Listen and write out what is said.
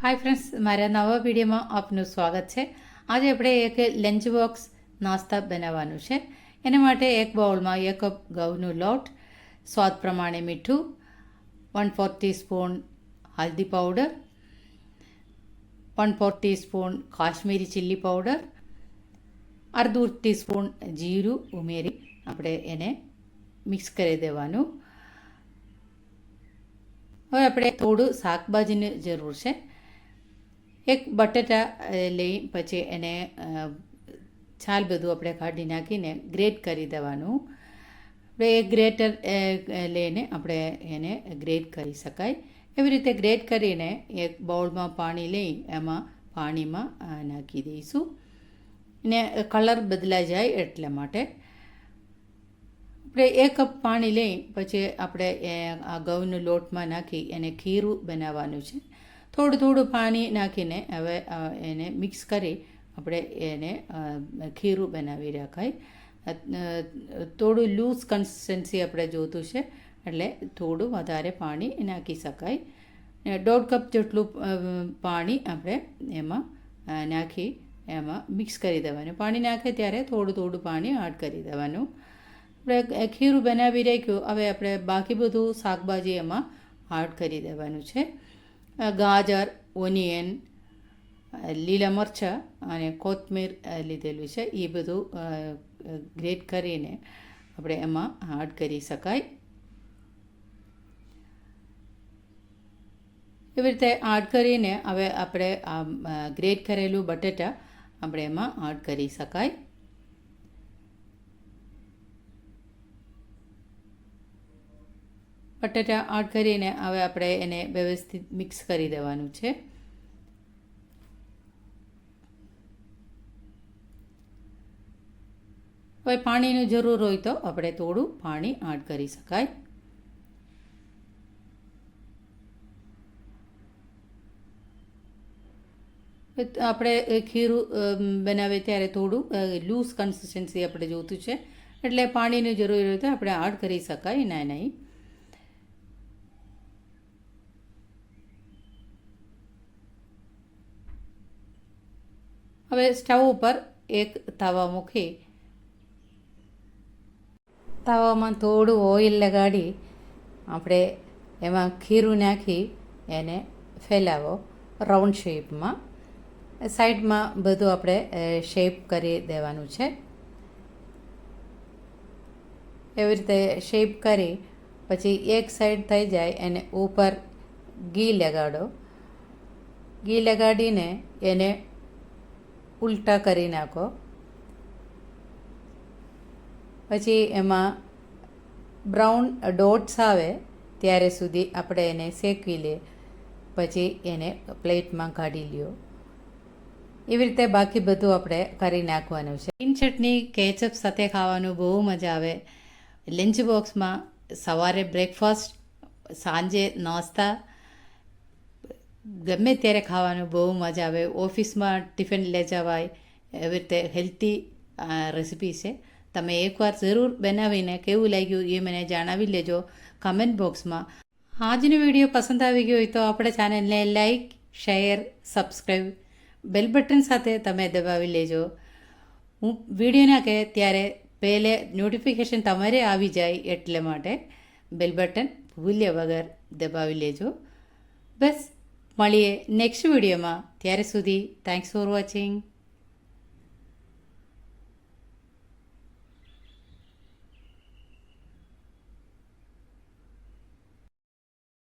Hi friends, मारा नवा video में आपनु स्वागत है। आज આપણે એક લંચ બોક્સ નાસ્તા બનાવવાનું છે। એના માટે એક બાઉલમાં 1 કપ ઘઉંનો લોટ, સ્વાદ પ્રમાણે મીઠું, 1/4 ટીસ્પૂન હલ્દી powder, 1/4 teaspoon Kashmiri chilli powder, અડધું ટીસ્પૂન જીરું ઉમેરી આપણે એને મિક્સ કરી દેવાનું। હવે આપણે થોડું શાકભાજીની જરૂર છે। એક બટેટા લઈ પછી એને છાલ બધું આપણે કાઢી નાખીને ગ્રેટ કરી દેવાનું। આપણે એક ગ્રેટર લઈને આપણે એને ગ્રેટ કરી શકાય। એવી રીતે ગ્રેટ કરીને એક બાઉલમાં પાણી લઈ એમાં પાણીમાં નાખી દઈશું ને કલર બદલાઈ જાય એટલા માટે। આપણે 1 કપ પાણી લઈ પછી આપણે આ ઘઉંનો લોટમાં નાખી એને ખીરું બનાવવાનું છે। થોડું થોડું પાણી નાખીને હવે એને મિક્સ કરી આપણે એને ખીરું બનાવી રાખાય। થોડું લૂઝ કન્સિસ્ટન્સી આપણે જોતું છે એટલે થોડું વધારે પાણી નાખી શકાય। 1.5 કપ જેટલું પાણી આપણે એમાં નાખી એમાં મિક્સ કરી દેવાનું। પાણી નાખે ત્યારે થોડું થોડું પાણી એડ કરી દેવાનું। આપણે ખીરું બનાવી રાખ્યું। હવે આપણે બાકી બધું શાકભાજી એમાં એડ કરી દેવાનું છે। ગાજર, ઓનિયન, લીલા મરચાં અને કોથમીર લીધેલું છે। એ બધું ગ્રેટ કરીને આપણે એમાં એડ કરી શકાય। એવી રીતે એડ કરીને હવે આપણે આ ગ્રેટ કરેલું બટેટા આપણે એમાં એડ કરી શકાય। બટેટા એડ કરીને હવે આપણે એને વ્યવસ્થિત મિક્સ કરી દેવાનું છે। હવે પાણીની જરૂર હોય તો આપણે થોડું પાણી એડ કરી શકાય। આપણે ખીરું બનાવે ત્યારે થોડું લૂઝ કન્સિસ્ટન્સી આપણે જોતું છે એટલે પાણીની જરૂર હોય તો આપણે એડ કરી શકાય ના નહીં। હવે સ્ટવ ઉપર એક તવા મૂકી તવામાં થોડું ઓઇલ લગાડી આપણે એમાં ખીરું નાખી એને ફેલાવો રાઉન્ડ શેપમાં। સાઈડમાં બધું આપણે શેપ કરી દેવાનું છે। એવી રીતે શેપ કરી પછી એક સાઈડ થઈ જાય એને ઉપર ઘી લગાડો। ઘી લગાડીને એને ઉલટા કરી નાખો। પછી એમાં બ્રાઉન ડોટ્સ આવે ત્યારે સુધી આપણે એને શેકી લે પછી એને પ્લેટમાં કાઢી લ્યો। એવી રીતે બાકી બધું આપણે કરી નાખવાનું છે। ગ્રીન ચટણી કેચઅપ સાથે ખાવાનું બહુ મજા આવે। લંચ બોક્સમાં સવારે બ્રેકફાસ્ટ, સાંજે નાસ્તા ગમે ત્યારે ખાવાનું બહુ મજા આવે। ઓફિસમાં ટિફિન લઈ જવાય એવી રીતે હેલ્ધી રેસીપી છે। તમે એકવાર જરૂર બનાવીને કેવું લાગ્યું એ મને જણાવી લેજો કમેન્ટ બોક્સમાં। આજનો વિડીયો પસંદ આવી ગયો હોય તો આપણે ચેનલને like, share, subscribe, bell button સાથે તમે દબાવી લેજો। હું વિડીયો નાખે ત્યારે પહેલે નોટિફિકેશન તમારે આવી જાય એટલા માટે બેલ બટન ભૂલ્યા વગર દબાવી લેજો। બસ મળીએ નેક્સ્ટ વિડીયોમાં। ત્યારે સુધી થેન્ક્સ ફોર વોચિંગ।